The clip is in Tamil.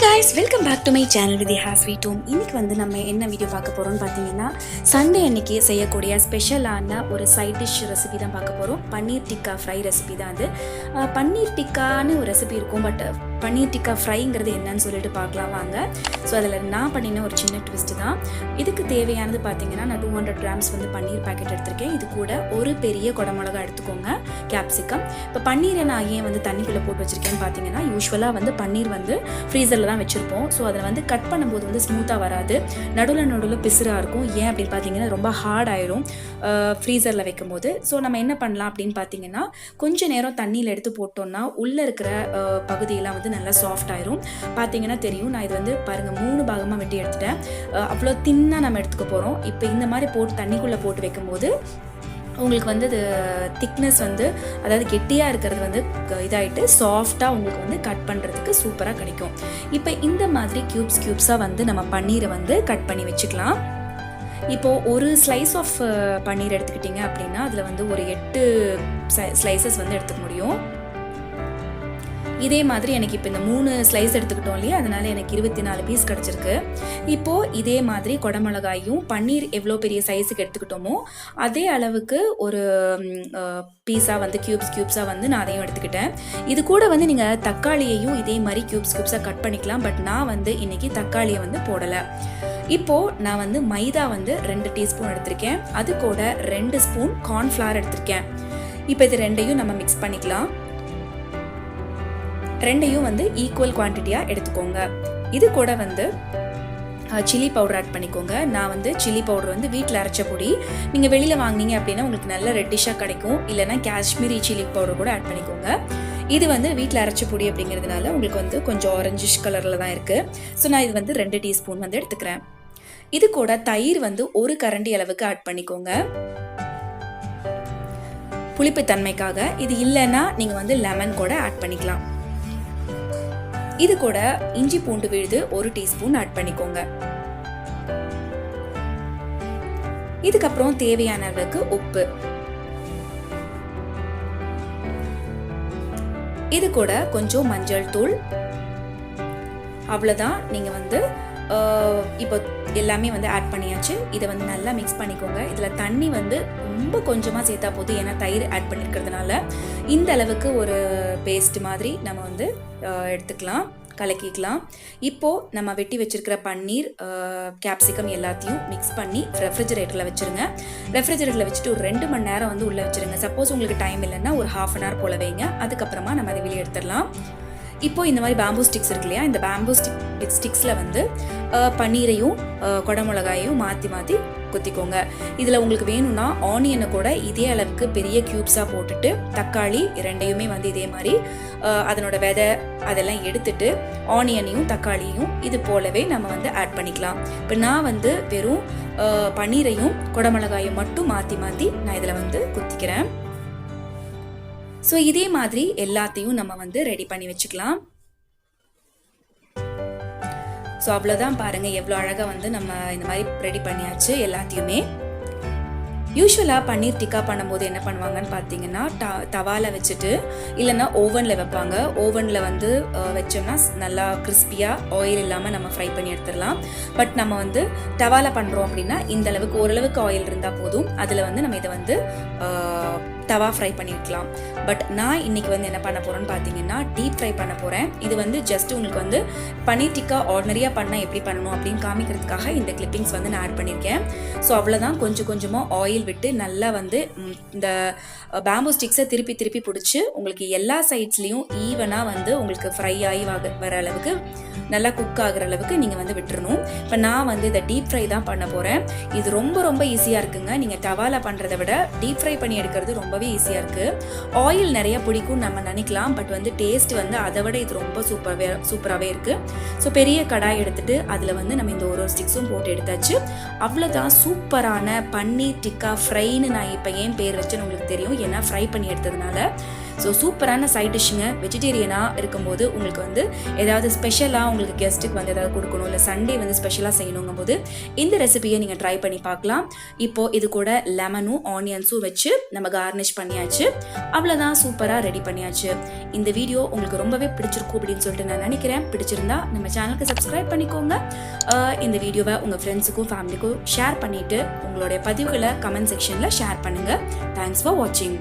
guys, welcome back to my channel videhassweethome. இன்னைக்கு வந்து நம்ம என்ன வீடியோ பார்க்க போறோம்னு பாத்தீங்கன்னா சண்டே அன்னைக்கு செய்யக்கூடிய ஸ்பெஷலான ஒரு சைட் டிஷ் ரெசிபி தான் பார்க்க போறோம். பன்னீர் டிக்கா ஃப்ரை ரெசிபி தான் அது. பன்னீர் டிக்கான்னு ஒரு ரெசிபி இருக்கும், பட் பன்னீர் டிக்கா ஃப்ரைங்கிறது என்னன்னு சொல்லிட்டு பார்க்கலாம் வாங்க. ஸோ அதில் நான் பண்ணின ஒரு சின்ன ட்விஸ்ட் தான். இதுக்கு தேவையானது பார்த்தீங்கன்னா நான் 200 grams வந்து பன்னீர் பேக்கெட் எடுத்திருக்கேன். இது கூட ஒரு பெரிய குடமிளகா எடுத்துக்கோங்க, கேப்சிகம். இப்போ பன்னீரை நான் ஏன் வந்து தண்ணிக்குள்ளே போட்டு வச்சுருக்கேன்னு பார்த்தீங்கன்னா, யூஸ்வலாக வந்து பன்னீர் வந்து ஃப்ரீசரில் தான் வச்சுருப்போம். ஸோ அதில் வந்து கட் பண்ணும்போது வந்து ஸ்மூத்தாக வராது, நடுவில் பிசுறாக இருக்கும். ஏன் அப்படின்னு பார்த்தீங்கன்னா ரொம்ப ஹார்ட் ஆயிரும் ஃப்ரீசரில் வைக்கும் போது. ஸோ நம்ம என்ன பண்ணலாம் அப்படின்னு பார்த்தீங்கன்னா, கொஞ்சம் நேரம் தண்ணியில் எடுத்து போட்டோம்னா உள்ளே இருக்கிற பகுதியெல்லாம் வந்து நல்லா சாஃப்ட் ஆயிரும். பார்த்தீங்கன்னா தெரியும், நான் இது வந்து பாருங்கள் 3 பாகமாக வெட்டி எடுத்துட்டேன். அவ்வளோ தின்னாக நம்ம எடுத்துக்க போகிறோம். இப்போ இந்த மாதிரி போட்டு தண்ணிக்குள்ளே போட்டு வைக்கும்போது உங்களுக்கு வந்து அது திக்னஸ் வந்து, அதாவது கெட்டியாக இருக்கிறது வந்து இதாகிட்டு சாஃப்டாக உங்களுக்கு வந்து கட் பண்ணுறதுக்கு சூப்பராக கிடைக்கும். இப்போ இந்த மாதிரி க்யூப்ஸாக வந்து நம்ம பன்னீரை வந்து கட் பண்ணி வச்சுக்கலாம். இப்போது ஒரு ஸ்லைஸ் ஆஃப் பன்னீர் எடுத்துக்கிட்டிங்க அப்படின்னா அதில் வந்து ஒரு 8 ஸ்லைசஸ் வந்து எடுத்துக்க முடியும். இதே மாதிரி எனக்கு இப்போ இந்த 3 ஸ்லைஸ் எடுத்துக்கிட்டோம் இல்லையா, அதனால எனக்கு 24 பீஸ் கிடச்சிருக்கு. இப்போது இதே மாதிரி குடமிளகாயும் பன்னீர் எவ்வளோ பெரிய சைஸுக்கு எடுத்துக்கிட்டோமோ அதே அளவுக்கு ஒரு பீஸாக வந்து க்யூப்ஸாக வந்து நான் அதையும் எடுத்துக்கிட்டேன். இது கூட வந்து நீங்கள் தக்காளியையும் இதே மாதிரி க்யூப்ஸாக கட் பண்ணிக்கலாம். பட் நான் வந்து இன்றைக்கி தக்காளியை வந்து போடலை. இப்போது நான் வந்து மைதா வந்து 2 டீஸ்பூன் எடுத்திருக்கேன். அது கூட 2 ஸ்பூன் கார்ன்ஃப்ளவர் எடுத்திருக்கேன். இப்போ இது ரெண்டையும் நம்ம மிக்ஸ் பண்ணிக்கலாம். ரெண்டையும் வந்து ஈக்குவல் குவான்டிட்டியாக எடுத்துக்கோங்க. இது கூட வந்து சில்லி பவுடர் ஆட் பண்ணிக்கோங்க. நான் வந்து சில்லி பவுடர் வந்து வீட்டில் அரைச்ச பொடி. நீங்கள் வெளியில் வாங்கினீங்க அப்படின்னா உங்களுக்கு நல்ல ரெட்டிஷாக கிடைக்கும். இல்லைனா காஷ்மீரி சில்லி பவுடர் கூட ஆட் பண்ணிக்கோங்க. இது வந்து வீட்டில் அரைச்ச பொடி அப்படிங்கிறதுனால உங்களுக்கு வந்து கொஞ்சம் ஆரஞ்சிஷ் கலரில் தான் இருக்குது. ஸோ நான் இது வந்து 2 டீஸ்பூன் வந்து எடுத்துக்கிறேன். இது கூட தயிர் வந்து 1 கரண்டி அளவுக்கு ஆட் பண்ணிக்கோங்க, புளிப்பு தன்மைக்காக. இது இல்லைன்னா நீங்கள் வந்து லெமன் கூட ஆட் பண்ணிக்கலாம். இது கூட இஞ்சி பூண்டு விழுது 1 டீஸ்பூன் ஆட் பண்ணிக்கோங்க. இதுக்கப்புறம் தேவையான அளவுக்கு உப்பு. இது கூட கொஞ்சம் மஞ்சள் தூள். அவ்வளோதான். நீங்கள் வந்து இப்போ எல்லாமே வந்து ஆட் பண்ணியாச்சு. இதை வந்து நல்லா மிக்ஸ் பண்ணிக்கோங்க. இதில் தண்ணி வந்து ரொம்ப கொஞ்சமாக சேர்த்தா போதும், ஏன்னா தயிர் ஆட் பண்ணியிருக்கிறதுனால. இந்த அளவுக்கு ஒரு பேஸ்ட் மாதிரி நம்ம வந்து எடுத்துக்கலாம், கலக்கிக்கலாம். இப்போது நம்ம வெட்டி வச்சுருக்கிற பன்னீர், கேப்சிகம் எல்லாத்தையும் மிக்ஸ் பண்ணி ரெஃப்ரிஜரேட்டரில் வச்சுருங்க. ரெஃப்ரிஜரேட்டரில் வச்சுட்டு ஒரு 2 மணி நேரம் வந்து உள்ளே வச்சுருங்க. சப்போஸ் உங்களுக்கு டைம் இல்லைன்னா ஒரு 1/2 hour போல வைங்க. அதுக்கப்புறமா நம்ம அதை வெளியே எடுத்துடலாம். இப்போது இந்த மாதிரி பேம்பூ ஸ்டிக்ஸ் இருக்கு இல்லையா, இந்த பேம்பூ ஸ்டிக்ஸில் வந்து பன்னீரையும் குடமிளகாயையும் மாற்றி குத்திக்கோங்க. இதில் உங்களுக்கு வேணும்னா ஆனியனை கூட இதே அளவுக்கு பெரிய க்யூப்ஸாக போட்டுட்டு, தக்காளி ரெண்டையுமே வந்து இதே மாதிரி அதனோட விதை அதெல்லாம் எடுத்துட்டு ஆனியனையும் தக்காளியையும் இது போலவே நம்ம வந்து ஆட் பண்ணிக்கலாம். இப்போ நான் வந்து வெறும் பன்னீரையும் குடமிளகாயும் மட்டும் மாற்றி நான் இதில் வந்து குத்திக்கிறேன். ஸோ இதே மாதிரி எல்லாத்தையும் நம்ம வந்து ரெடி பண்ணி வச்சுக்கலாம். ஸோ அவ்வளோதான், பாருங்கள் எவ்வளோ அழகாக வந்து நம்ம இந்த மாதிரி ரெடி பண்ணியாச்சு எல்லாத்தையுமே. யூஸ்வலாக பன்னீர் டிக்கா பண்ணும்போது என்ன பண்ணுவாங்கன்னு பார்த்தீங்கன்னா, தவாவில் வச்சுட்டு இல்லைன்னா ஓவனில் வைப்பாங்க. ஓவனில் வந்து வச்சோம்னா நல்லா கிறிஸ்பியாக ஆயில் இல்லாமல் நம்ம ஃப்ரை பண்ணி எடுத்துடலாம். பட் நம்ம வந்து தவாவில் பண்ணுறோம் அப்படின்னா இந்த அளவுக்கு ஓரளவுக்கு ஆயில் இருந்தால் போதும். அதில் வந்து நம்ம இதை வந்து தவா ஃப்ரை பண்ணிக்கலாம். பட் நான் இன்றைக்கி வந்து என்ன பண்ண போகிறேன்னு பார்த்தீங்கன்னா, டீப் ஃப்ரை பண்ண போகிறேன். இது வந்து ஜஸ்ட் உங்களுக்கு வந்து பன்னீர் டிக்கா ஆர்டினரியாக பண்ணால் எப்படி பண்ணணும் அப்படின்னு காமிக்கிறதுக்காக இந்த கிளிப்பிங்ஸ் வந்து நான் ஆட் பண்ணியிருக்கேன். ஸோ அவ்வளோதான், கொஞ்சம் கொஞ்சமாக ஆயில் விட்டு நல்லா வந்து இந்த பேம்பூ ஸ்டிக்ஸை திருப்பி பிடிச்சி உங்களுக்கு எல்லா சைட்ஸ்லேயும் ஈவனாக வந்து உங்களுக்கு ஃப்ரை ஆகி வர அளவுக்கு, நல்லா குக் ஆகிற அளவுக்கு நீங்கள் வந்து விட்டுறணும். இப்போ நான் வந்து இதை டீப் ஃப்ரை தான் பண்ண போகிறேன். இது ரொம்ப ஈஸியாக இருக்குங்க. நீங்கள் தவாவில் பண்ணுறதை விட டீப் ஃப்ரை பண்ணி எடுக்கிறது ரொம்பவே ஈஸியாக இருக்குது. ஆயில் நிறைய பிடிக்கும் நம்ம நினைக்கலாம், பட் வந்து டேஸ்ட் வந்து அதை விட இது ரொம்ப சூப்பராகவே இருக்குது. ஸோ பெரிய கடாய் எடுத்துகிட்டு அதில் வந்து நம்ம இந்த ஒரு ஸ்டிக்ஸும் போட்டு எடுத்தாச்சு. அவ்வளோதான், சூப்பரான பன்னீர் டிக்கா ஃப்ரைன்னு நான் இப்போ ஏன் பேர் வச்சுன்னு உங்களுக்கு தெரியும், ஏன்னா ஃப்ரை பண்ணி எடுத்ததுனால. ஸோ சூப்பரான சைட் டிஷ்ஷுங்க. வெஜிடேரியனாக இருக்கும்போது உங்களுக்கு வந்து ஏதாவது ஸ்பெஷலாக உங்களுக்கு கெஸ்ட்டுக்கு வந்து ஏதாவது கொடுக்கணும், இல்லை சண்டே வந்து ஸ்பெஷலாக செய்யணுங்கும் போது இந்த ரெசிபியை நீங்கள் ட்ரை பண்ணி பார்க்கலாம். இப்போது இது கூட லெமனும் ஆனியன்ஸும் வச்சு நம்ம கார்னிஷ் பண்ணியாச்சு. அவ்வளோதான், சூப்பராக ரெடி பண்ணியாச்சு. இந்த வீடியோ உங்களுக்கு ரொம்பவே பிடிச்சிருக்கும் அப்படின்னு சொல்லிட்டு நான் நினைக்கிறேன். பிடிச்சிருந்தா நம்ம சேனலுக்கு சப்ஸ்கிரைப் பண்ணிக்கோங்க. இந்த வீடியோவை உங்கள் ஃப்ரெண்ட்ஸுக்கும் ஃபேமிலிக்கும் ஷேர் பண்ணிவிட்டு உங்களுடைய பதிவுகளை கமெண்ட் செக்ஷனில் ஷேர் பண்ணுங்கள். தேங்க்ஸ் ஃபார் வாட்சிங்.